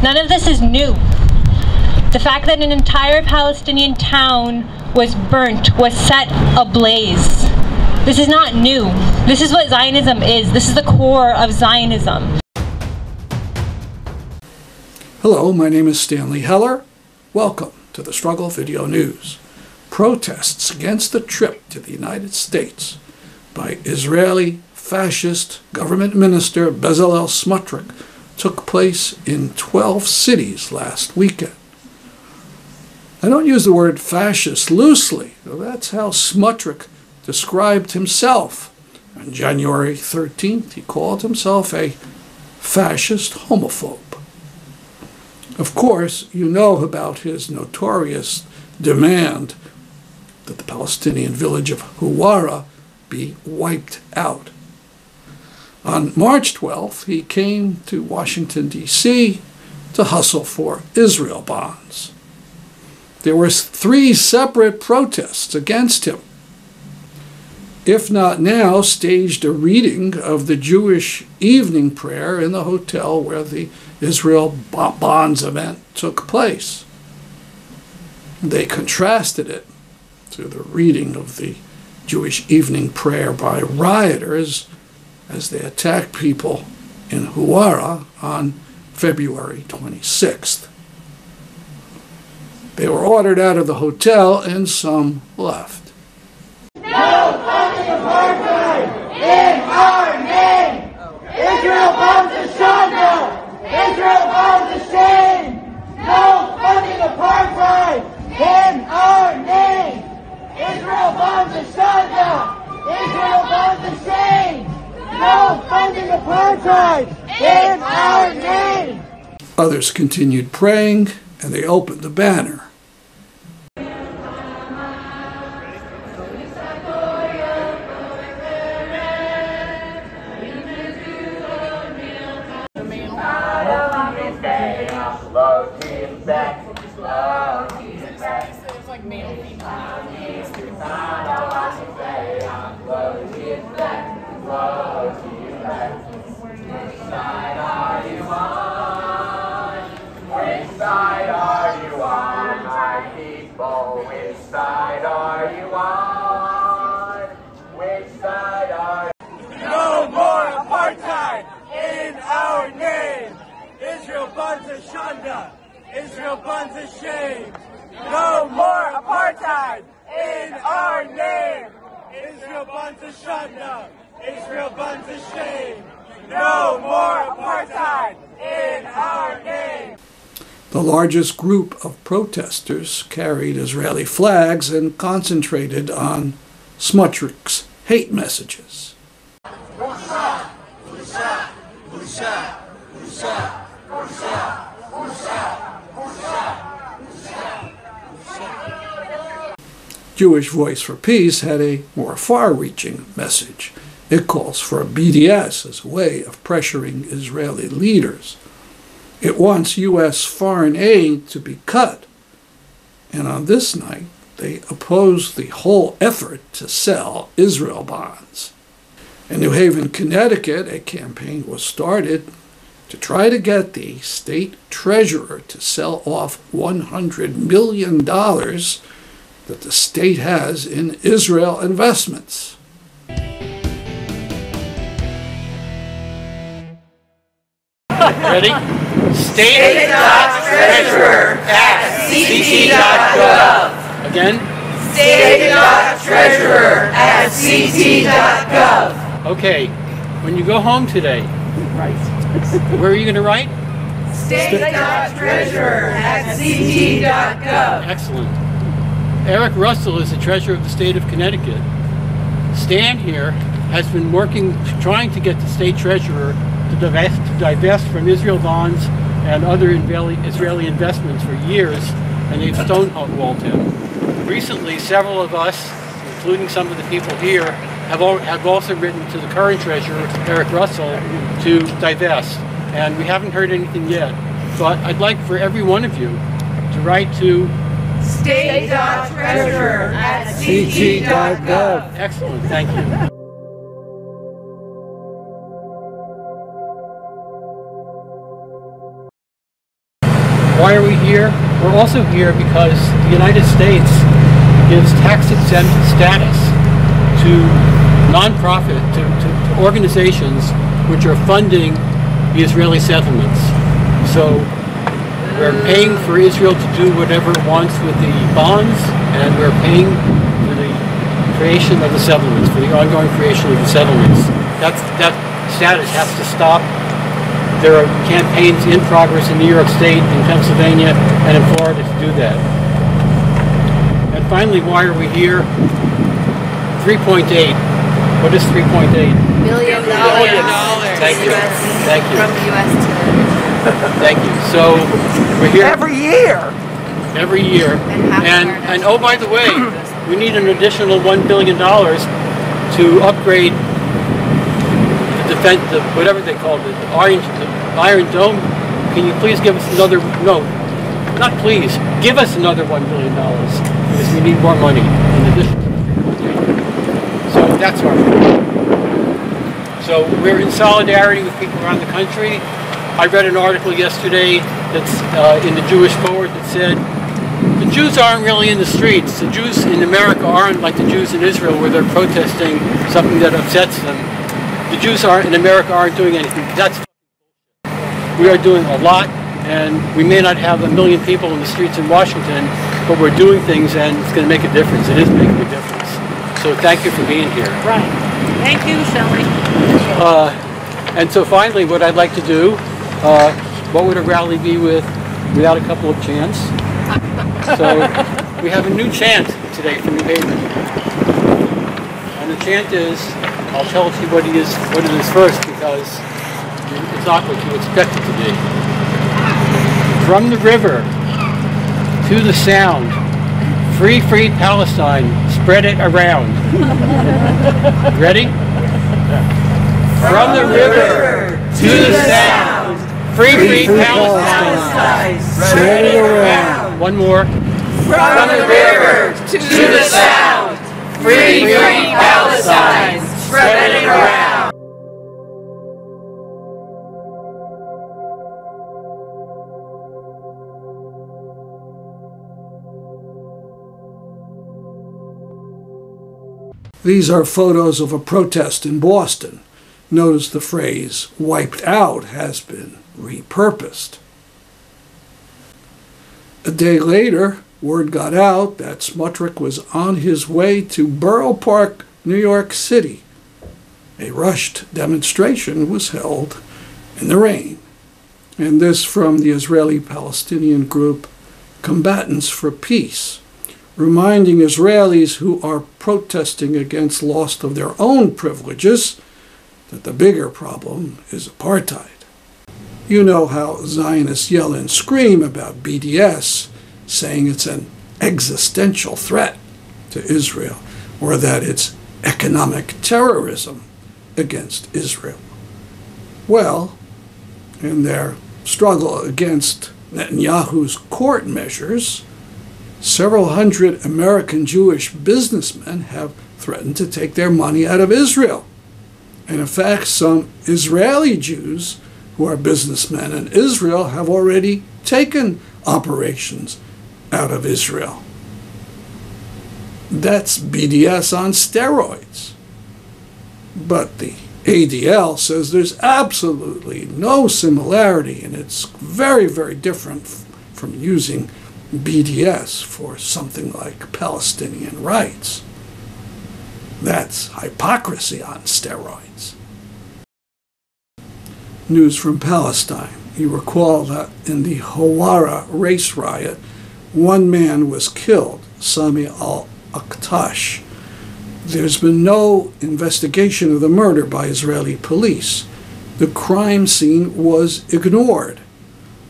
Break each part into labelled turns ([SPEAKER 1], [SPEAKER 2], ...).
[SPEAKER 1] None of this is new. The fact that an entire Palestinian town was burnt, was set ablaze. This is not new. This is what Zionism is. This is the core of Zionism.
[SPEAKER 2] Hello, my name is Stanley Heller. Welcome to the Struggle Video News. Protests against the trip to the United States by Israeli fascist government minister Bezalel Smotrich took place in 12 cities last weekend. I don't use the word fascist loosely. That's how Smotrich described himself. On January 13th, he called himself a fascist homophobe. Of course, you know about his notorious demand that the Palestinian village of Huwara be wiped out. On March 12th, he came to Washington, D.C. to hustle for Israel bonds. There were 3 separate protests against him. If not now, staged a reading of the Jewish evening prayer in the hotel where the Israel bonds event took place. They contrasted it to the reading of the Jewish evening prayer by rioters as they attacked people in Huwara on February 26th. They were ordered out of the hotel and some left.
[SPEAKER 3] No funding apartheid in our name! Israel bombs the Shanda! Israel bombs the shame! No funding apartheid in our name! Israel bombs the Shanda! Israel bombs the shame! No funding apartheid in our name!
[SPEAKER 2] Others continued praying, and they opened the banner.
[SPEAKER 3] No more apartheid in our name! Israel buns a Shanda! Israel buns a shame! No more apartheid in our name! Israel buns a Shanda! Israel buns a shame! No more apartheid in our name!
[SPEAKER 2] The largest group of protesters carried Israeli flags and concentrated on Smotrich's hate messages. Jewish Voice for Peace had a more far-reaching message. It calls for BDS as a way of pressuring Israeli leaders. It wants U.S. foreign aid to be cut. And on this night, they oppose the whole effort to sell Israel bonds. In New Haven, Connecticut, a campaign was started to try to get the state treasurer to sell off $100 million that the state has in Israel investments.
[SPEAKER 4] Ready? State.treasurer@ct.gov. Again?
[SPEAKER 3] State.treasurer@ct.gov.
[SPEAKER 4] Okay. When you go home today, where are you going to write?
[SPEAKER 3] State.treasurer@ct.gov.
[SPEAKER 4] Excellent. Eric Russell is the treasurer of the state of Connecticut. Stan here has been trying to get the state treasurer to divest from Israel bonds and other Israeli investments for years, and they've stonewalled him. Recently, several of us, including some of the people here, have also written to the current treasurer, Eric Russell, to divest, and we haven't heard anything yet. But I'd like for every one of you to write to
[SPEAKER 3] state.treasurer@ct.gov.
[SPEAKER 4] Excellent, thank you. Why are we here? We're also here because the United States gives tax-exempt status to non-profit, to organizations which are funding the Israeli settlements. So we're paying for Israel to do whatever it wants with the bonds, and we're paying for the creation of the settlements, for the ongoing creation of the settlements. That status has to stop. There are campaigns in progress in New York State, in Pennsylvania, and in Florida to do that. And finally, why are we here? 3.8. What is 3.8?
[SPEAKER 5] $1 billion.
[SPEAKER 4] Thank you. Thank you.
[SPEAKER 5] From the U.S. to...
[SPEAKER 4] Thank you. So we're here
[SPEAKER 3] Every year.
[SPEAKER 4] every year. And oh, by the way, we need an additional $1 billion to upgrade the defense, whatever they call it, the Iron Dome. Can you please give us another, no, not please, give us another $1 billion, because we need more money in addition to the 3.8. So that's our point. So we're in solidarity with people around the country. I read an article yesterday that's in the Jewish Forward that said, the Jews aren't really in the streets. The Jews in America aren't like the Jews in Israel, where they're protesting something that upsets them. The Jews in America aren't doing anything. We are doing a lot, and we may not have 1 million people in the streets in Washington, but we're doing things, and it's going to make a difference. It is making a difference. So thank you for being here.
[SPEAKER 6] Right. Thank you, Shelly.
[SPEAKER 4] And so finally, what I'd like to do, what would a rally be without a couple of chants? So we have a new chant today from New Haven. And the chant is, I'll tell you what it is first, because it's not what you expect it to be. From the river to the sound, free, free Palestine, spread it around. Ready? From the river to the sound, free, free Palestine, spread it around. One more.
[SPEAKER 3] From the river to the sound, free, free Palestine, spread it around.
[SPEAKER 2] These are photos of a protest in Boston. Notice the phrase, wiped out, has been repurposed. A day later, word got out that Smotrich was on his way to Borough Park, New York City. A rushed demonstration was held in the rain. And this from the Israeli-Palestinian group Combatants for Peace, reminding Israelis who are protesting against loss of their own privileges that the bigger problem is apartheid. You know how Zionists yell and scream about BDS, saying it's an existential threat to Israel, or that it's economic terrorism against Israel. Well, in their struggle against Netanyahu's court measures, several hundred American Jewish businessmen have threatened to take their money out of Israel. And in fact, some Israeli Jews who are businessmen in Israel have already taken operations out of Israel. That's BDS on steroids. But the ADL says there's absolutely no similarity, and it's very, very different from using BDS for something like Palestinian rights. That's hypocrisy on steroids. News from Palestine. You recall that in the Huwara race riot, one man was killed, Sami Aktash. There's been no investigation of the murder by Israeli police. The crime scene was ignored.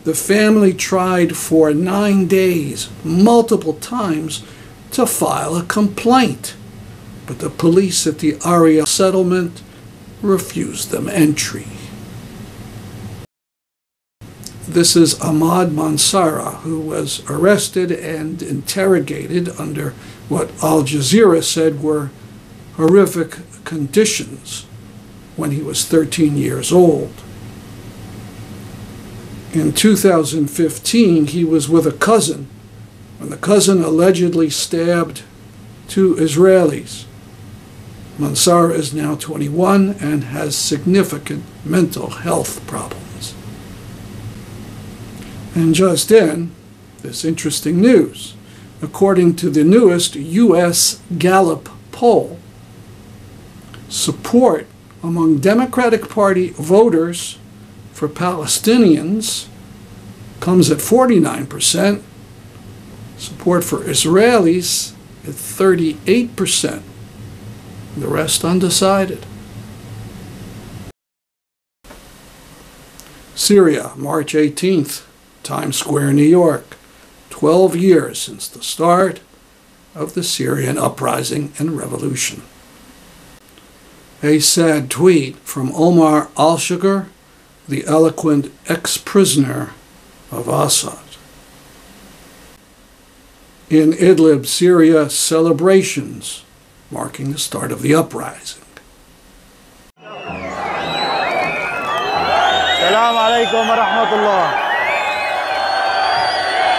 [SPEAKER 2] The family tried for 9 days, multiple times, to file a complaint. But the police at the area settlement refused them entry. This is Ahmad Mansara, who was arrested and interrogated under what Al Jazeera said were horrific conditions when he was 13 years old. In 2015, he was with a cousin when the cousin allegedly stabbed 2 Israelis. Mansara is now 21 and has significant mental health problems. And just in, this interesting news. According to the newest U.S. Gallup poll, support among Democratic Party voters for Palestinians comes at 49%, support for Israelis at 38%, the rest undecided. Syria, March 18th, Times Square, New York. 12 years since the start of the Syrian uprising and revolution. A sad tweet from Omar al-Shughr, the eloquent ex-prisoner of Assad. In Idlib, Syria, celebrations marking the start of the uprising.
[SPEAKER 5] Assalamu alaikum wa rahmatullah.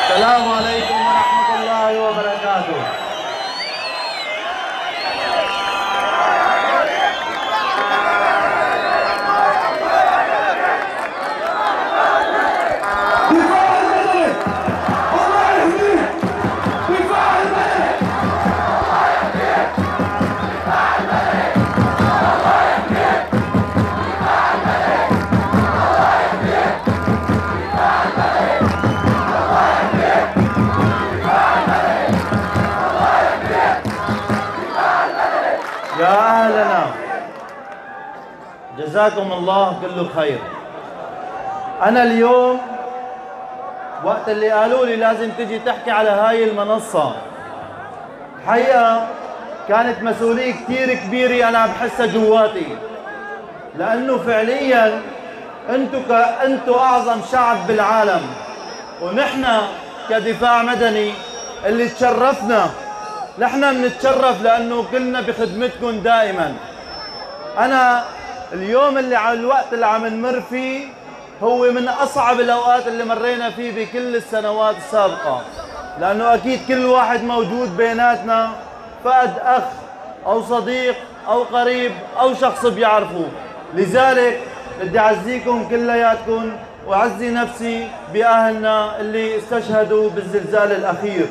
[SPEAKER 5] Assalamu alaikum wa rahmatullahi wa barakatuh. يا أهلنا جزاكم الله كل خير. أنا اليوم وقت اللي قالوا لي لازم تجي تحكي على هاي المنصة، حقيقة كانت مسؤولية كتير كبيرة أنا بحسها جواتي، لأنه فعليا أنتوا أعظم شعب بالعالم، ونحن كدفاع مدني اللي تشرفنا، نحن بنتشرف لأنه كلنا بخدمتكم دائما. أنا اليوم اللي على الوقت اللي عم نمر فيه هو من أصعب الأوقات اللي مرينا فيه بكل السنوات السابقة، لأنه أكيد كل واحد موجود بيناتنا فقد أخ أو صديق أو قريب أو شخص بيعرفه، لذلك بدي أعزيكم كلياتكم وأعزي نفسي بأهلنا اللي استشهدوا بالزلزال الأخير.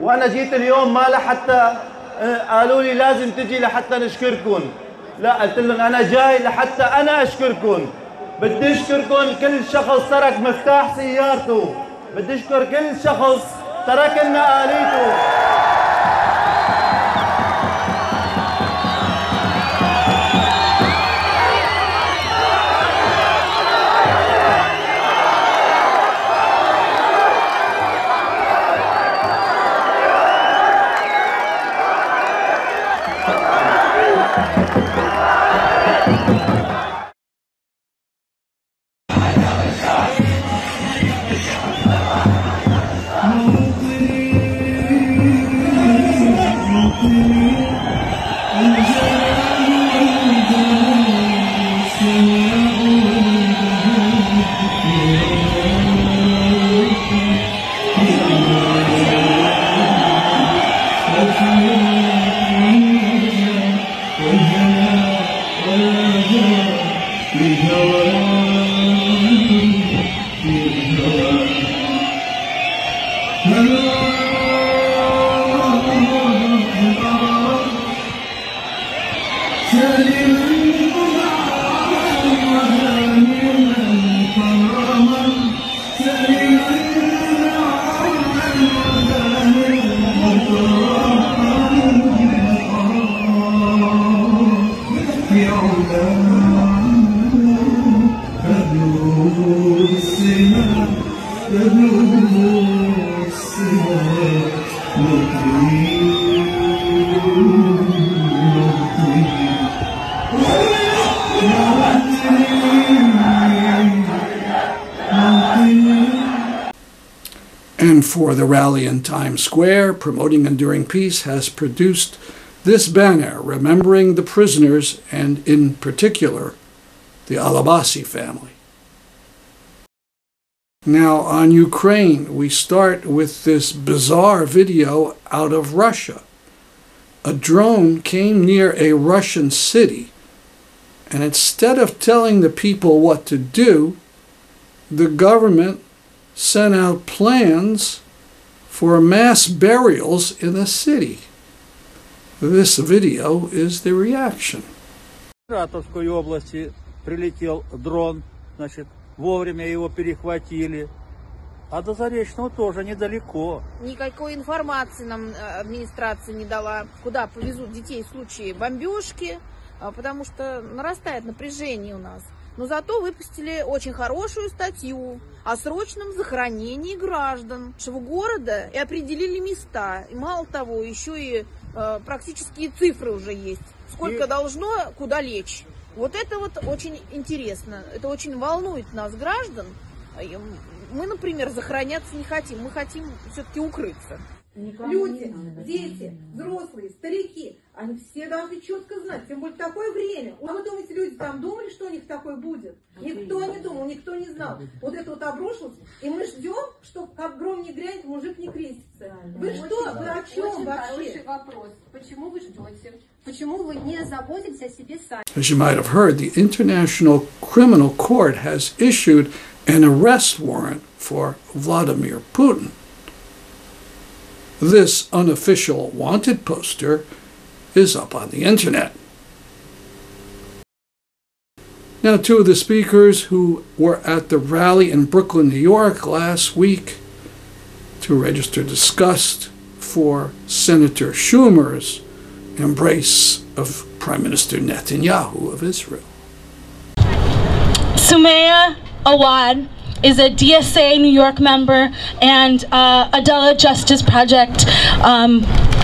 [SPEAKER 5] وأنا جيت اليوم ما لحتى قالوا لي لازم تجي لحتى نشكركم، لا قلت لهم أنا جاي لحتى أنا أشكركم. بدي أشكركم كل شخص ترك مفتاح سيارته، بدي أشكر كل شخص ترك لنا آليته.
[SPEAKER 2] Therefore, the rally in Times Square promoting enduring peace has produced this banner remembering the prisoners and, in particular, the Al-Abbasi family. Now, on Ukraine, we start with this bizarre video out of Russia. A drone came near a Russian city, and instead of telling the people what to do, the government sent out plans for mass burials in the city. This video is the reaction.
[SPEAKER 7] В Саратовской области прилетел дрон, значит, вовремя его перехватили. А до Заречного тоже недалеко.
[SPEAKER 6] Никакой информации нам администрация не дала, куда повезут детей в случае бомбежки, потому что нарастает напряжение у нас. Но зато выпустили очень хорошую статью о срочном захоронении граждан нашего города и определили места. И мало того, еще и практические цифры уже есть. Сколько должно, куда лечь. Вот это вот очень интересно. Это очень волнует нас, граждан. Мы, например, захороняться не хотим. Мы хотим все-таки укрыться.
[SPEAKER 8] Люди, дети, взрослые, старики, они все должны четко знать, тем более такое время. А вы думаете, люди там думали, что у них такое будет? Никто не думал, никто не знал. Вот это вот обрушилось, и мы ждем, что как гром не грянет, мужик не крестится. Вы что? Вы о чем вообще?
[SPEAKER 9] Хороший вопрос. Почему вы ждете? Почему вы не заботитесь о себе сами?
[SPEAKER 2] As you might have heard, the International Criminal Court has issued an arrest warrant for Vladimir Putin. This unofficial wanted poster is up on the internet. Now, two of the speakers who were at the rally in Brooklyn, New York last week to register disgust for Senator Schumer's embrace of Prime Minister Netanyahu of Israel.
[SPEAKER 1] Sumaya Awad is a DSA New York member and Adela Justice Project.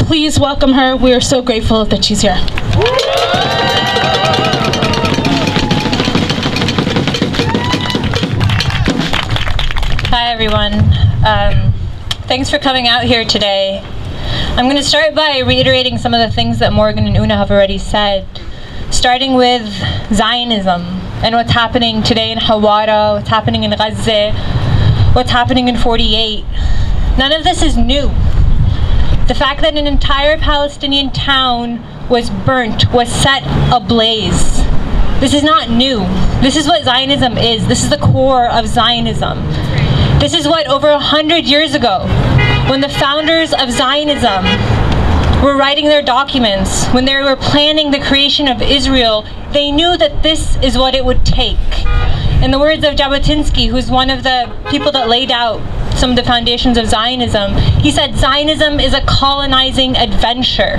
[SPEAKER 1] Please welcome her. We are so grateful that she's here. Hi everyone. Thanks for coming out here today. I'm going to start by reiterating some of the things that Morgan and Una have already said, starting with Zionism and what's happening today in Huwara, what's happening in Gaza, what's happening in 48. None of this is new. The fact that an entire Palestinian town was burnt, was set ablaze. This is not new. This is what Zionism is. This is the core of Zionism. This is what over 100 years ago, when the founders of Zionism were writing their documents, when they were planning the creation of Israel, they knew that this is what it would take. In the words of Jabotinsky, who's one of the people that laid out some of the foundations of Zionism, he said Zionism is a colonizing adventure.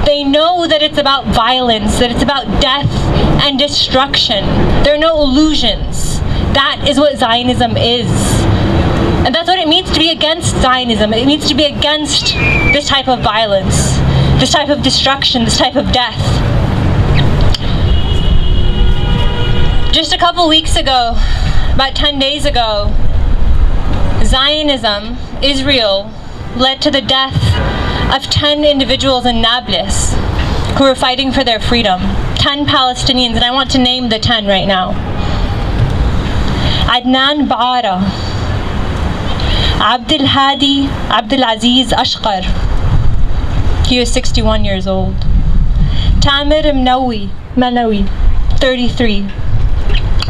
[SPEAKER 1] They know that it's about violence, that it's about death and destruction. There are no illusions. That is what Zionism is. And that's what it means to be against Zionism. It means to be against this type of violence, this type of destruction, this type of death. Just a couple weeks ago, about 10 days ago, Zionism, Israel, led to the death of 10 individuals in Nablus who were fighting for their freedom. 10 Palestinians, and I want to name the 10 right now. Adnan Baara, Abdul Hadi Abdul Aziz Ashqar, he was 61 years old. Tamir Manawi, 33.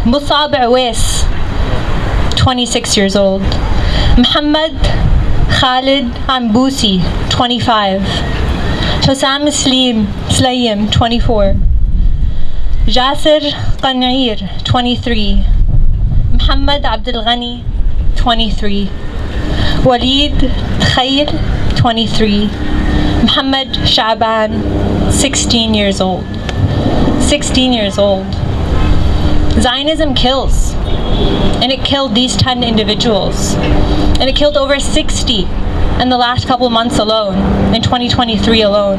[SPEAKER 1] Musab Awais, 26 years old. Muhammad Khalid Ambusi, 25. Hussam Slayim, 24. Jasir Qanair, 23. Muhammad Abdul Ghani, 23. Walid Khair, 23. Muhammad Shaban, 16 years old. 16 years old. Zionism kills. And it killed these 10 individuals. And it killed over 60 in the last couple months alone, in 2023 alone.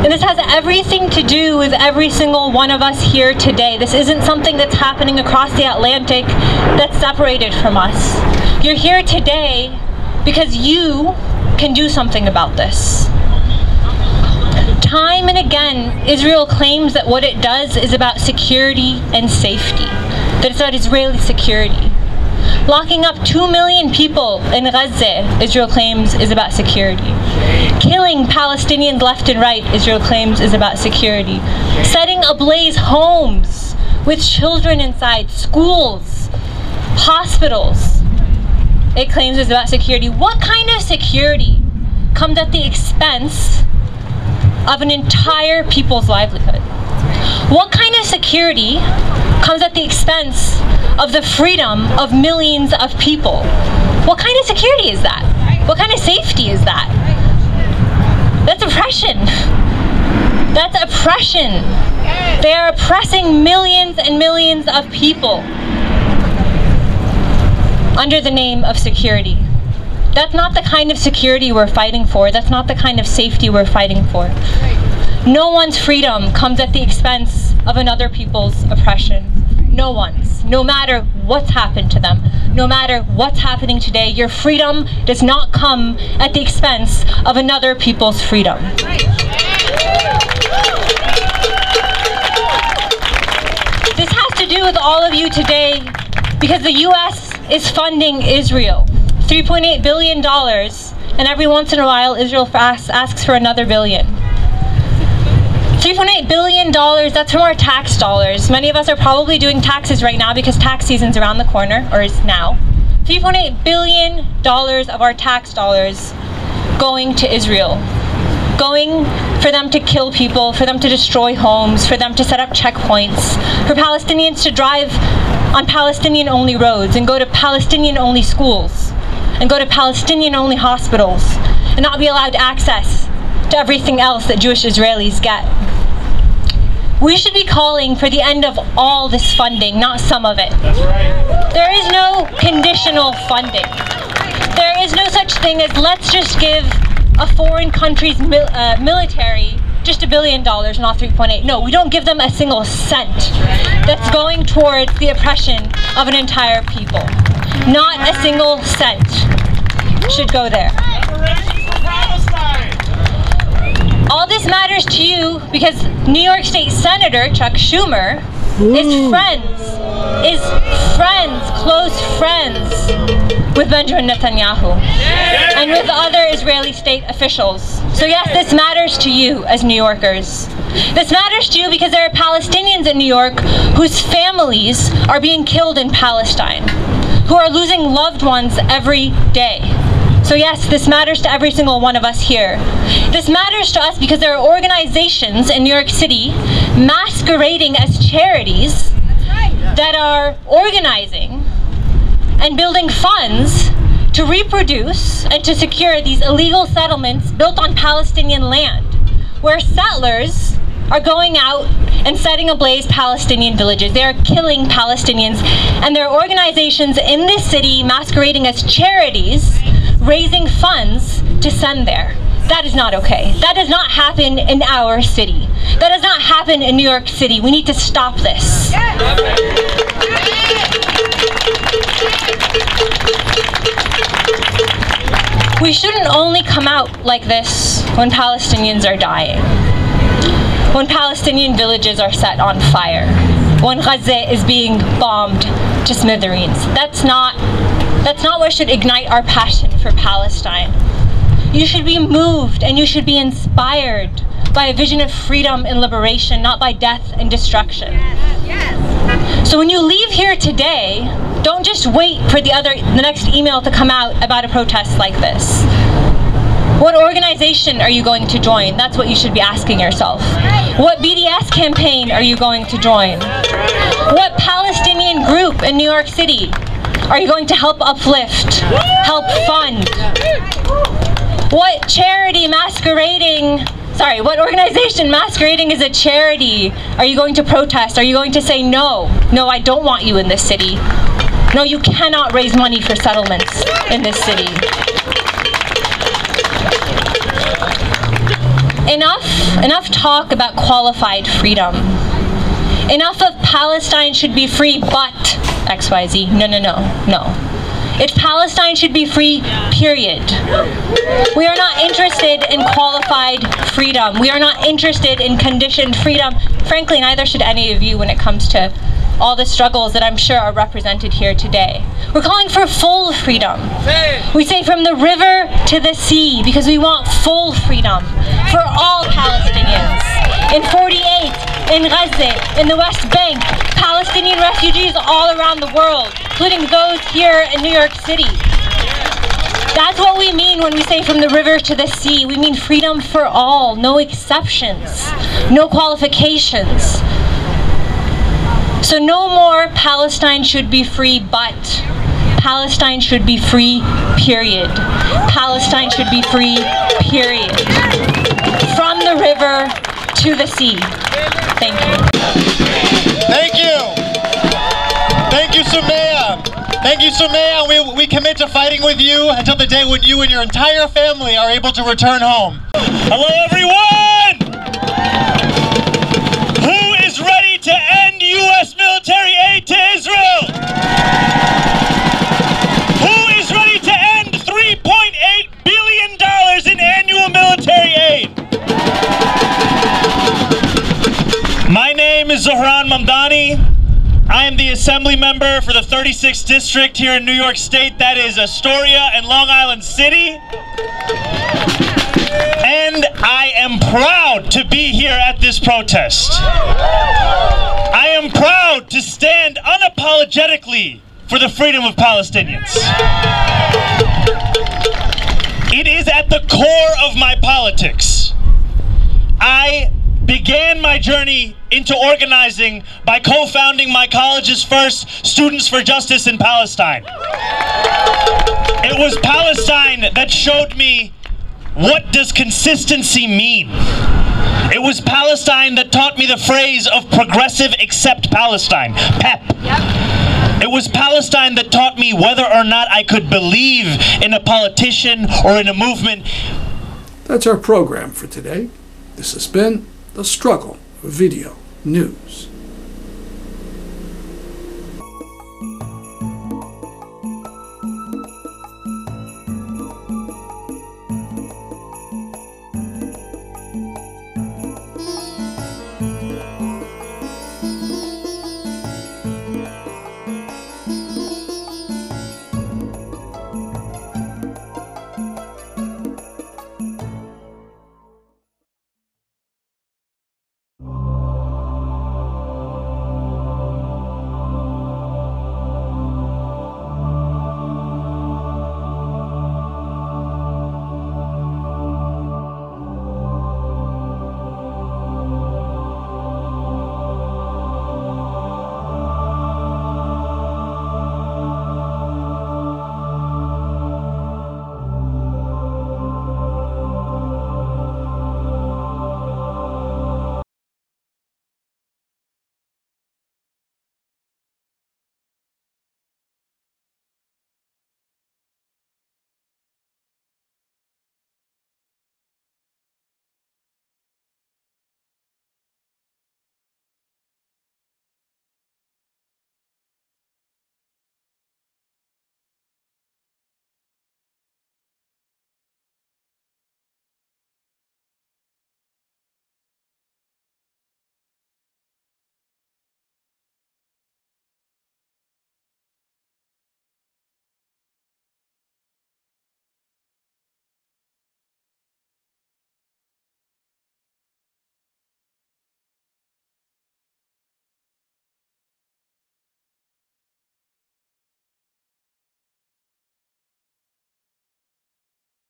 [SPEAKER 1] And this has everything to do with every single one of us here today. This isn't something that's happening across the Atlantic that's separated from us. You're here today because you can do something about this. Time and again, Israel claims that what it does is about security and safety, that it's about Israeli security. Locking up 2 million people in Gaza, Israel claims, is about security. Killing Palestinians left and right, Israel claims, is about security. Setting ablaze homes with children inside, schools, hospitals, it claims is about security. What kind of security comes at the expense of an entire people's livelihood? What kind of security comes at the expense of the freedom of millions of people? What kind of security is that? What kind of safety is that? That's oppression. That's oppression. They are oppressing millions and millions of people under the name of security. That's not the kind of security we're fighting for. That's not the kind of safety we're fighting for. No one's freedom comes at the expense of another people's oppression. No one's. No matter what's happened to them, no matter what's happening today, your freedom does not come at the expense of another people's freedom. This has to do with all of you today because the US is funding Israel. $3.8 billion, and every once in a while Israel asks for another billion. $3.8 billion, that's from our tax dollars. Many of us are probably doing taxes right now because tax season's around the corner, or is now. $3.8 billion of our tax dollars going to Israel. Going for them to kill people, for them to destroy homes, for them to set up checkpoints, for Palestinians to drive on Palestinian-only roads and go to Palestinian-only schools and go to Palestinian-only hospitals and not be allowed access to everything else that Jewish Israelis get. We should be calling for the end of all this funding, not some of it. That's right. There is no conditional funding. There is no such thing as let's just give a foreign country's military just $1 billion, not 3.8. No, we don't give them a single cent that's going towards the oppression of an entire people. Not a single cent should go there. All this matters to you because New York State Senator Chuck Schumer is close friends with Benjamin Netanyahu and with other Israeli state officials. So yes, this matters to you as New Yorkers. This matters to you because there are Palestinians in New York whose families are being killed in Palestine, who are losing loved ones every day. So yes, this matters to every single one of us here. This matters to us because there are organizations in New York City masquerading as charities that are organizing and building funds to reproduce and to secure these illegal settlements built on Palestinian land, where settlers are going out and setting ablaze Palestinian villages. They are killing Palestinians, and there are organizations in this city masquerading as charities raising funds to send there. That is not okay. That does not happen in our city. That does not happen in New York City. We need to stop this. We shouldn't only come out like this when Palestinians are dying, when Palestinian villages are set on fire, when Gaza is being bombed to smithereens. That's not what should ignite our passion for Palestine. You should be moved and you should be inspired by a vision of freedom and liberation, not by death and destruction. So when you leave here today, don't just wait for the next email to come out about a protest like this. What organization are you going to join? That's what you should be asking yourself. What BDS campaign are you going to join? What Palestinian group in New York City are you going to help uplift, help fund? What charity what organization masquerading as a charity are you going to protest? Are you going to say, no, I don't want you in this city. No, you cannot raise money for settlements in this city. Enough talk about qualified freedom. Enough of Palestine should be free, but XYZ. No. If Palestine should be free, period. We are not interested in qualified freedom. We are not interested in conditioned freedom. Frankly, neither should any of you when it comes to all the struggles that I'm sure are represented here today. We're calling for full freedom. We say from the river to the sea because we want full freedom for all Palestinians. In 48, in Gaza, in the West Bank, Palestinian refugees all around the world, including those here in New York City. That's what we mean when we say from the river to the sea. We mean freedom for all, no exceptions, no qualifications. So no more Palestine should be free, but Palestine should be free, period. Palestine should be free, period. From the river to the sea. Thank you.
[SPEAKER 10] Thank you. Thank you, Sumaya. Thank you, Sumaya. We commit to fighting with you until the day when you and your entire family are able to return home. Hello, everyone! Who is ready to end U.S. military aid to Israel? Who is ready to end $3.8 billion in annual military aid? My name is Zohran Mamdani. I am the Assembly member for the 36th District here in New York State. That is Astoria and Long Island City. And I am proud to be here at this protest. I am proud to stand unapologetically for the freedom of Palestinians. It is at the core of my politics. I began my journey into organizing by co-founding my college's first Students for Justice in Palestine. It was Palestine that showed me what does consistency mean. It was Palestine that taught me the phrase of progressive accept Palestine, PEP. It was Palestine that taught me whether or not I could believe in a politician or in a movement.
[SPEAKER 2] That's our program for today. This has been The Struggle Video News.